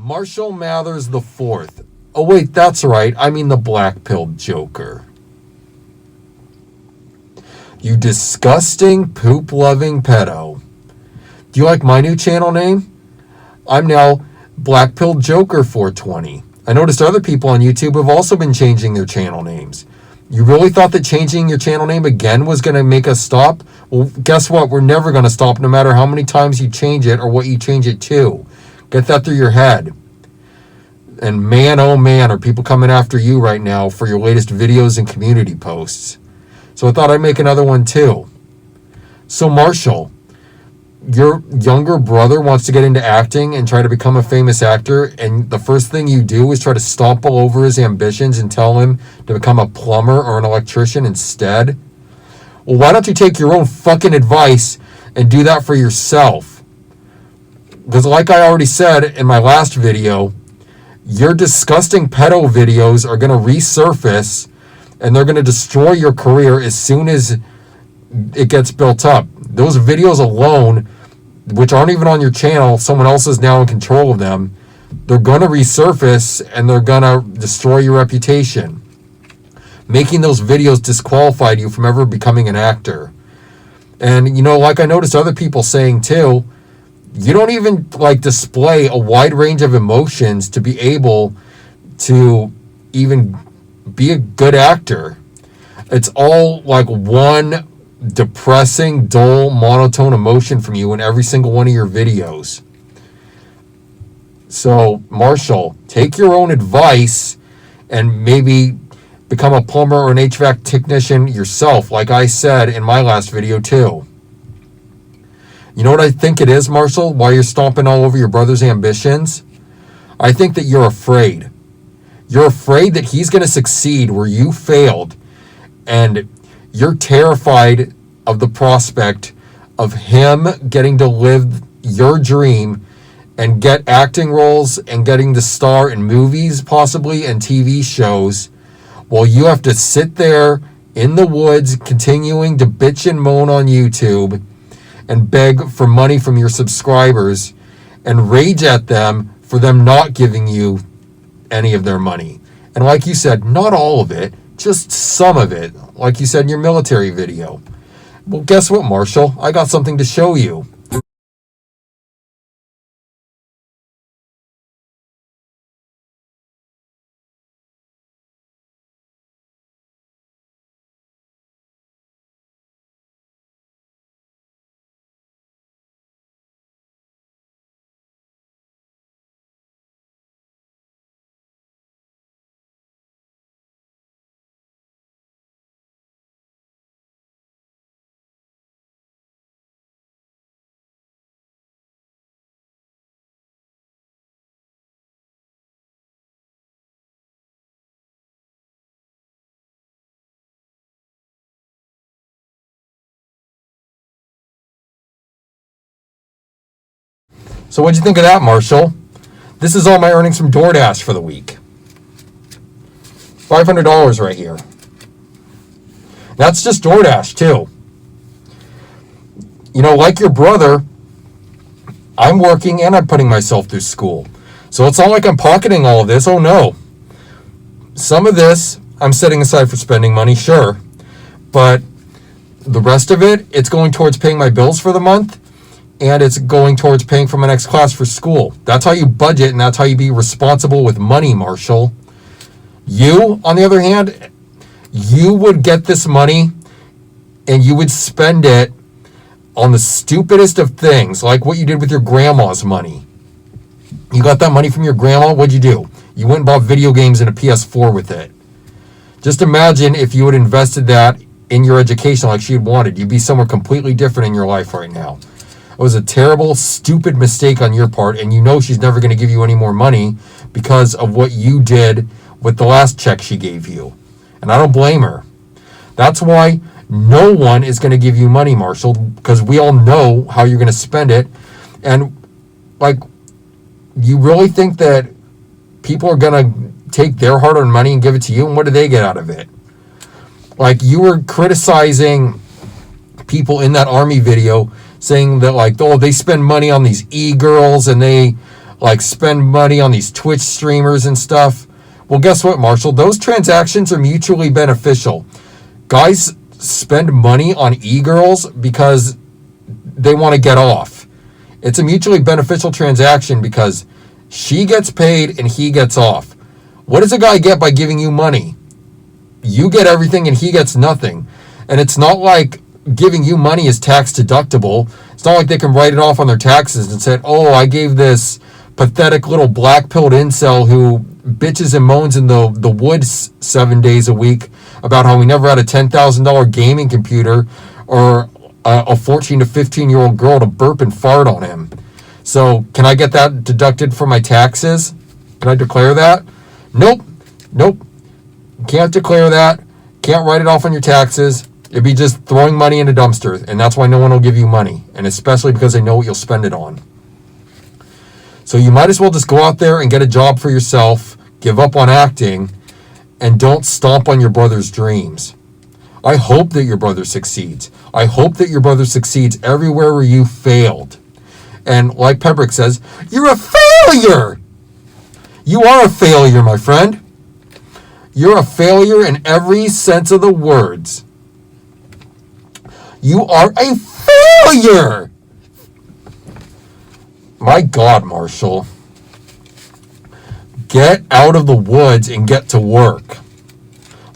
Marshall Mathers the Fourth. Oh wait, that's right. I mean the black-pilled Joker. You disgusting, poop-loving pedo. Do you like my new channel name? I'm now Black-Pilled Joker 420. I noticed other people on YouTube have also been changing their channel names. You really thought that changing your channel name again was going to make us stop? Well, guess what? We're never going to stop no matter how many times you change it or what you change it to. Get that through your head. And man, oh man, are people coming after you right now for your latest videos and community posts. So I thought I'd make another one too. So Marshall, your younger brother wants to get into acting and try to become a famous actor, and the first thing you do is try to stomp all over his ambitions and tell him to become a plumber or an electrician instead? Well, why don't you take your own fucking advice and do that for yourself? Because like I already said in my last video, your disgusting pedo videos are going to resurface and they're going to destroy your career as soon as it gets built up. Those videos alone, which aren't even on your channel, someone else is now in control of them, they're going to resurface and they're going to destroy your reputation. Making those videos disqualified you from ever becoming an actor. And, you know, like I noticed other people saying too, you don't even like display a wide range of emotions to be able to even be a good actor. It's all like one depressing, dull, monotone emotion from you in every single one of your videos. So, Marshall, take your own advice and maybe become a plumber or an HVAC technician yourself, like I said in my last video too. You know what I think it is, Marshall, why you're stomping all over your brother's ambitions? I think that you're afraid. You're afraid that he's going to succeed where you failed, and you're terrified of the prospect of him getting to live your dream and get acting roles and getting to star in movies possibly and TV shows while you have to sit there in the woods continuing to bitch and moan on YouTube and beg for money from your subscribers and rage at them for them not giving you any of their money. And like you said, not all of it, just some of it, like you said in your military video. Well, guess what, Marshall? I got something to show you. So what'd you think of that, Marshall? This is all my earnings from DoorDash for the week. $500 right here. That's just DoorDash, too. You know, like your brother, I'm working and I'm putting myself through school. So it's not like I'm pocketing all of this. Oh, no. Some of this I'm setting aside for spending money, sure. But the rest of it, it's going towards paying my bills for the month. And it's going towards paying for my next class for school. That's how you budget, and that's how you be responsible with money, Marshall. You, on the other hand, you would get this money and you would spend it on the stupidest of things, like what you did with your grandma's money. You got that money from your grandma, what'd you do? You went and bought video games and a PS4 with it. Just imagine if you had invested that in your education like she had wanted. You'd be somewhere completely different in your life right now. It was a terrible, stupid mistake on your part, and you know she's never going to give you any more money because of what you did with the last check she gave you. And I don't blame her. That's why no one is going to give you money, Marshall, because we all know how you're going to spend it. And, like, you really think that people are going to take their hard-earned money and give it to you, and what do they get out of it? Like, you were criticizing people in that Army video saying that, like, oh, they spend money on these e-girls and they like spend money on these Twitch streamers and stuff. Well, guess what, Marshall? Those transactions are mutually beneficial. Guys spend money on e-girls because they want to get off. It's a mutually beneficial transaction because she gets paid and he gets off. What does a guy get by giving you money? You get everything and he gets nothing. And it's not like giving you money is tax deductible. It's not like they can write it off on their taxes and say, oh, I gave this pathetic little black-pilled incel who bitches and moans in the woods 7 days a week about how he never had a $10,000 gaming computer or a 14 to 15-year-old girl to burp and fart on him. So can I get that deducted from my taxes? Can I declare that? Nope. Can't declare that. Can't write it off on your taxes. It'd be just throwing money in a dumpster, and that's why no one will give you money, and especially because they know what you'll spend it on. So you might as well just go out there and get a job for yourself, give up on acting, and don't stomp on your brother's dreams. I hope that your brother succeeds. I hope that your brother succeeds everywhere where you failed. And like Pembroke says, you're a failure! You are a failure, my friend. You're a failure in every sense of the words. You are a failure! My God, Marshall. Get out of the woods and get to work.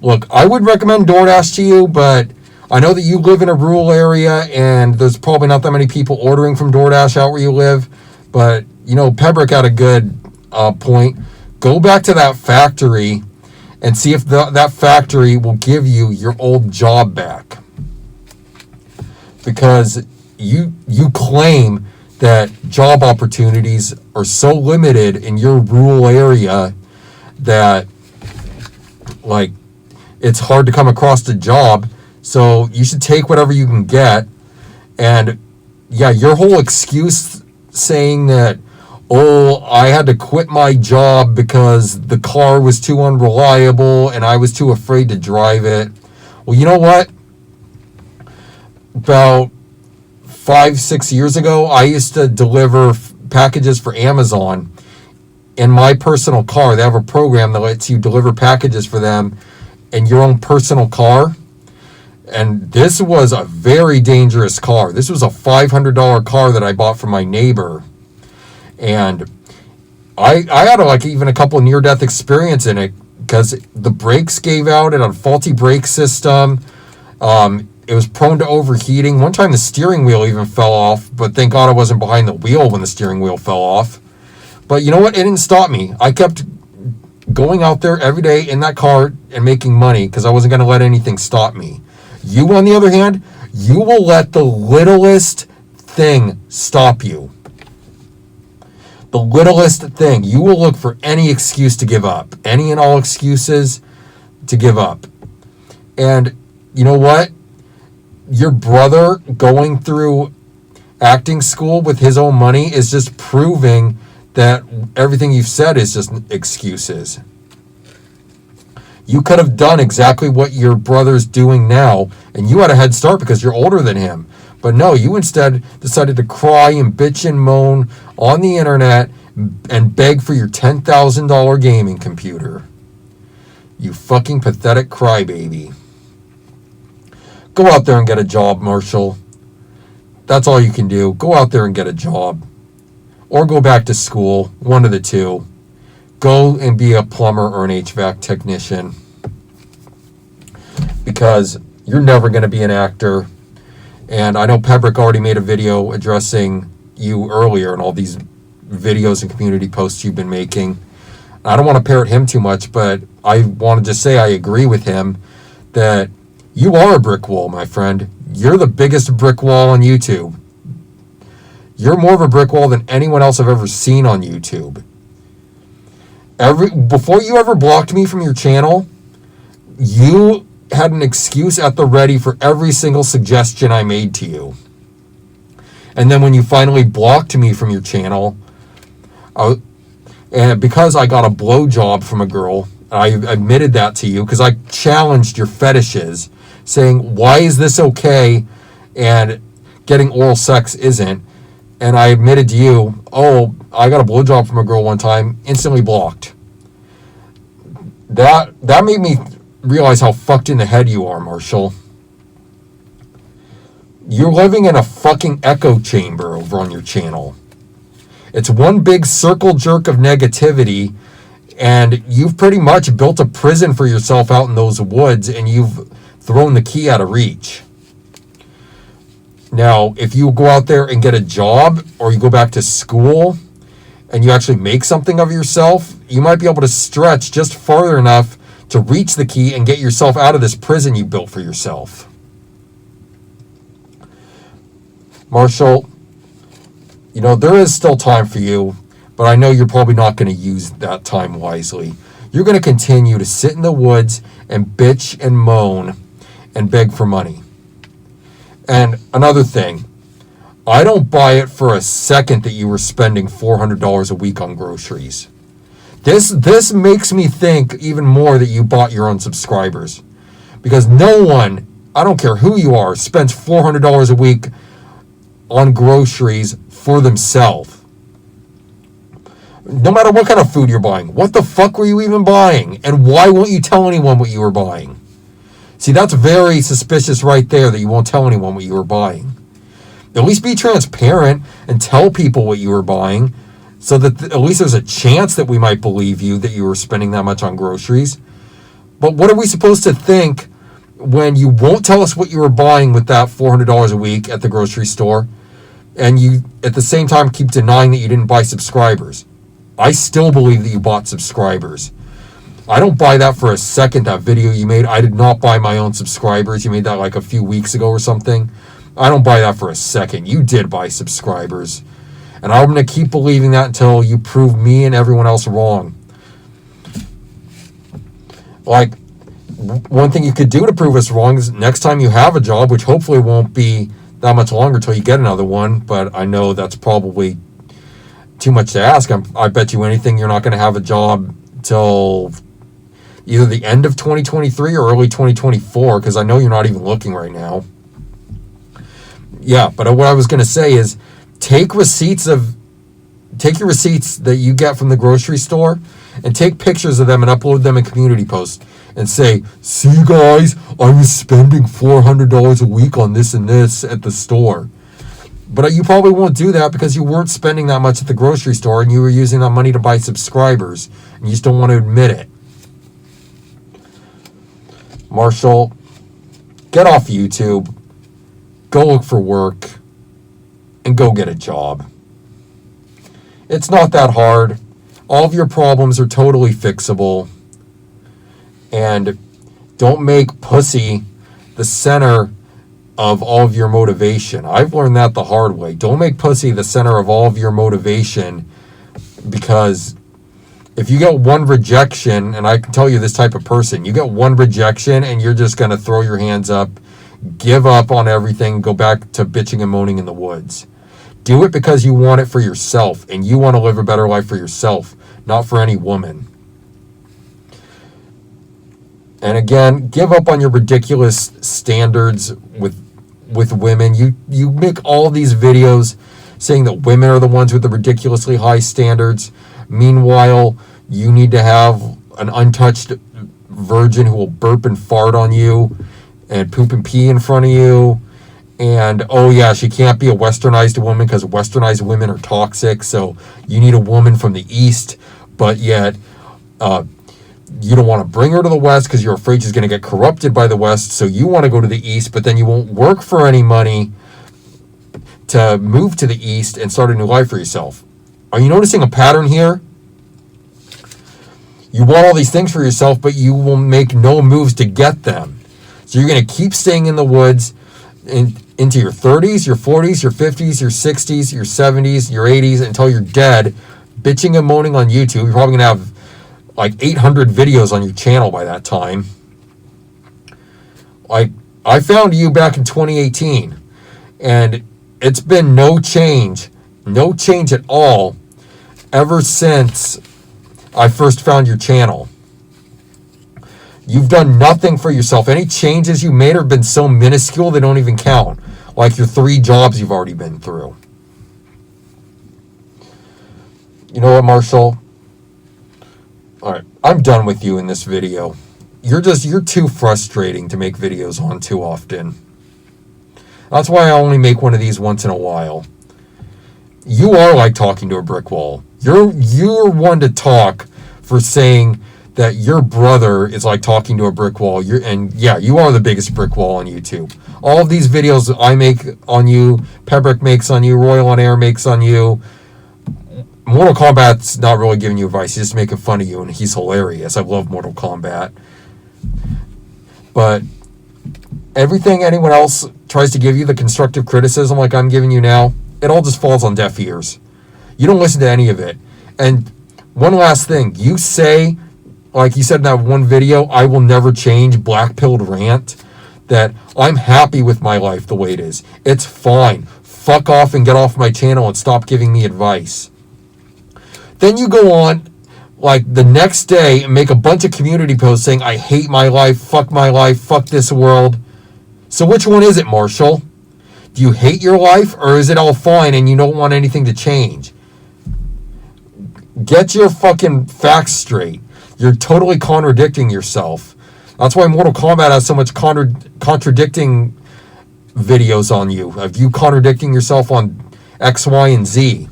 Look, I would recommend DoorDash to you, but I know that you live in a rural area and there's probably not that many people ordering from DoorDash out where you live. But, you know, Pembroke had a good point. Go back to that factory and see if that factory will give you your old job back. Because you claim that job opportunities are so limited in your rural area that, like, it's hard to come across a job. So you should take whatever you can get. And yeah, your whole excuse saying that, oh, I had to quit my job because the car was too unreliable and I was too afraid to drive it. Well, you know what? About 5-6 years ago, I used to deliver packages for Amazon in my personal car. They have a program that lets you deliver packages for them in your own personal car. And this was a very dangerous car. This was a $500 car that I bought from my neighbor. And I had even a couple near-death experience in it because the brakes gave out. It had a faulty brake system. It was prone to overheating. One time the steering wheel even fell off, but thank God I wasn't behind the wheel when the steering wheel fell off. But you know what? It didn't stop me. I kept going out there every day in that car and making money because I wasn't going to let anything stop me. You, on the other hand, you will let the littlest thing stop you. The littlest thing. You will look for any excuse to give up. Any and all excuses to give up. And you know what? Your brother going through acting school with his own money is just proving that everything you've said is just excuses. You could have done exactly what your brother's doing now, and you had a head start because you're older than him. But no, you instead decided to cry and bitch and moan on the internet and beg for your $10,000 gaming computer. You fucking pathetic crybaby. Go out there and get a job, Marshall. That's all you can do. Go out there and get a job. Or go back to school. One of the two. Go and be a plumber or an HVAC technician. Because you're never going to be an actor. And I know Pembroke already made a video addressing you earlier and all these videos and community posts you've been making. I don't want to parrot him too much, but I want to just say I agree with him that you are a brick wall, my friend. You're the biggest brick wall on YouTube. You're more of a brick wall than anyone else I've ever seen on YouTube. Before you ever blocked me from your channel, you had an excuse at the ready for every single suggestion I made to you. And then when you finally blocked me from your channel, and because I got a blowjob from a girl, I admitted that to you because I challenged your fetishes, saying, why is this okay and getting oral sex isn't? And I admitted to you, oh, I got a blowjob from a girl one time, instantly blocked. That made me realize how fucked in the head you are, Marshall. You're living in a fucking echo chamber over on your channel. It's one big circle jerk of negativity, and you've pretty much built a prison for yourself out in those woods, and you've thrown the key out of reach. Now, if you go out there and get a job, or you go back to school, and you actually make something of yourself, you might be able to stretch just farther enough to reach the key and get yourself out of this prison you built for yourself. Marshall, you know, there is still time for you, but I know you're probably not going to use that time wisely. You're going to continue to sit in the woods and bitch and moan and beg for money. And another thing, I don't buy it for a second that you were spending $400 a week on groceries. This makes me think even more that you bought your own subscribers. Because no one, I don't care who you are, spends $400 a week on groceries for themselves. No matter what kind of food you're buying. What the fuck were you even buying? And why won't you tell anyone what you were buying? See, that's very suspicious right there that you won't tell anyone what you were buying. At least be transparent and tell people what you were buying so that at least there's a chance that we might believe you that you were spending that much on groceries. But what are we supposed to think when you won't tell us what you were buying with that $400 a week at the grocery store, and you at the same time keep denying that you didn't buy subscribers? I still believe that you bought subscribers. I don't buy that for a second, that video you made. I did not buy my own subscribers. You made that like a few weeks ago or something. I don't buy that for a second. You did buy subscribers. And I'm going to keep believing that until you prove me and everyone else wrong. Like, one thing you could do to prove us wrong is next time you have a job, which hopefully won't be that much longer until you get another one, but I know that's probably too much to ask. I bet you anything you're not going to have a job till either the end of 2023 or early 2024, because I know you're not even looking right now. Yeah, but what I was going to say is take your receipts that you get from the grocery store and take pictures of them and upload them in community posts and say, see guys, I was spending $400 a week on this and this at the store. But you probably won't do that because you weren't spending that much at the grocery store and you were using that money to buy subscribers and you just don't want to admit it. Marshall, get off YouTube, go look for work, and go get a job. It's not that hard. All of your problems are totally fixable. And don't make pussy the center of all of your motivation. I've learned that the hard way. Don't make pussy the center of all of your motivation, because if you get one rejection, and I can tell you this type of person, you get one rejection and you're just going to throw your hands up, give up on everything, go back to bitching and moaning in the woods. Do it because you want it for yourself and you want to live a better life for yourself, not for any woman. And again, give up on your ridiculous standards with women. You make all these videos saying that women are the ones with the ridiculously high standards. Meanwhile, you need to have an untouched virgin who will burp and fart on you and poop and pee in front of you. And, oh yeah, she can't be a westernized woman because westernized women are toxic. So you need a woman from the East, but yet you don't want to bring her to the West because you're afraid she's going to get corrupted by the West. So you want to go to the East, but then you won't work for any money to move to the East and start a new life for yourself. Are you noticing a pattern here? You want all these things for yourself, but you will make no moves to get them. So you're going to keep staying in the woods into your 30s, your 40s, your 50s, your 60s, your 70s, your 80s, until you're dead, bitching and moaning on YouTube. You're probably going to have like 800 videos on your channel by that time. Like, I found you back in 2018, and it's been no change at all ever since I first found your channel. You've done nothing for yourself. Any changes you made have been so minuscule they don't even count, like your 3 jobs you've already been through. You know what, Marshall? Alright, I'm done with you in this video. You're too frustrating to make videos on too often. That's why I only make one of these once in a while. You are like talking to a brick wall. You're one to talk for saying that your brother is like talking to a brick wall. You are the biggest brick wall on YouTube. All of these videos I make on you, Pebrick makes on you, Royal on Air makes on you. Mortal Kombat's not really giving you advice. He's just making fun of you, and he's hilarious. I love Mortal Kombat. But everything anyone else tries to give you, the constructive criticism like I'm giving you now, it all just falls on deaf ears. You don't listen to any of it. And one last thing. You say, like you said in that one video, I will never change, black-pilled rant, that I'm happy with my life the way it is. It's fine. Fuck off and get off my channel and stop giving me advice. Then you go on, like, the next day and make a bunch of community posts saying, I hate my life, fuck this world. So which one is it, Marshall? Do you hate your life, or is it all fine and you don't want anything to change? Get your fucking facts straight. You're totally contradicting yourself. That's why Mortal Kombat has so much contradicting videos on you, of you contradicting yourself on X, Y, and Z.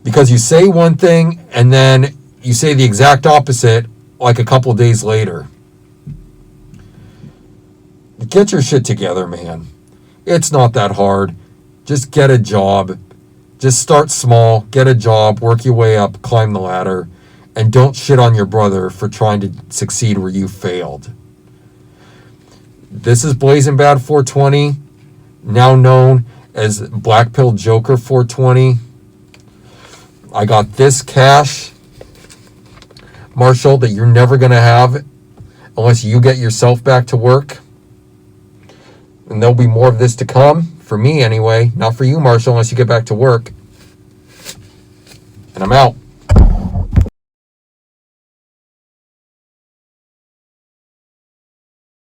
Because you say one thing, and then you say the exact opposite, like a couple days later. Get your shit together, man. It's not that hard. Just get a job. Just start small, get a job, work your way up, climb the ladder, and don't shit on your brother for trying to succeed where you failed. This is Blazing Bad 420, now known as Black Pill Joker 420. I got this cash, Marshall, that you're never going to have unless you get yourself back to work. And there'll be more of this to come, for me anyway. Not for you, Marshall, unless you get back to work. And I'm out.